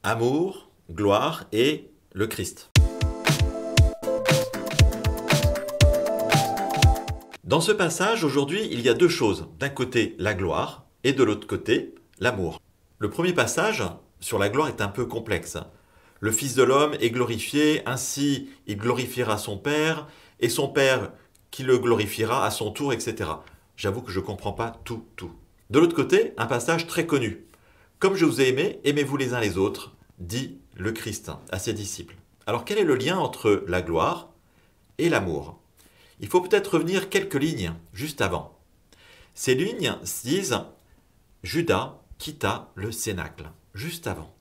Amour, gloire et le Christ. Dans ce passage, aujourd'hui, il y a deux choses. D'un côté, la gloire et de l'autre côté, l'amour. Le premier passage sur la gloire est un peu complexe. Le Fils de l'homme est glorifié, ainsi il glorifiera son Père, et son Père qui le glorifiera à son tour, etc. J'avoue que je ne comprends pas tout. De l'autre côté, un passage très connu. Comme je vous ai aimé, aimez-vous les uns les autres, dit le Christ à ses disciples. Alors quel est le lien entre la gloire et l'amour ? Il faut peut-être revenir quelques lignes juste avant. Ces lignes disent « Judas quitta le cénacle », juste avant.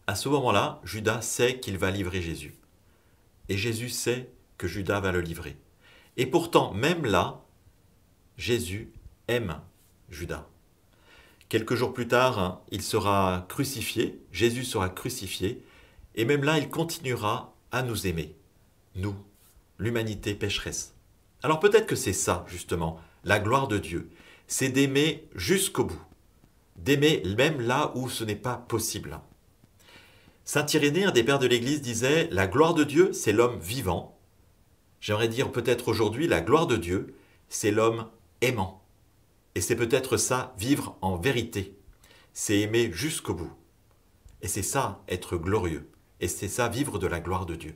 À ce moment-là, Judas sait qu'il va livrer Jésus. Et Jésus sait que Judas va le livrer. Et pourtant, même là, Jésus aime Judas. Quelques jours plus tard, il sera crucifié, Jésus sera crucifié, et même là, il continuera à nous aimer, nous, l'humanité pécheresse. Alors peut-être que c'est ça, justement, la gloire de Dieu, c'est d'aimer jusqu'au bout, d'aimer même là où ce n'est pas possible. Saint Irénée, un des pères de l'Église, disait « La gloire de Dieu, c'est l'homme vivant ». J'aimerais dire peut-être aujourd'hui, la gloire de Dieu, c'est l'homme aimant. Et c'est peut-être ça, vivre en vérité. C'est aimer jusqu'au bout. Et c'est ça, être glorieux. Et c'est ça, vivre de la gloire de Dieu.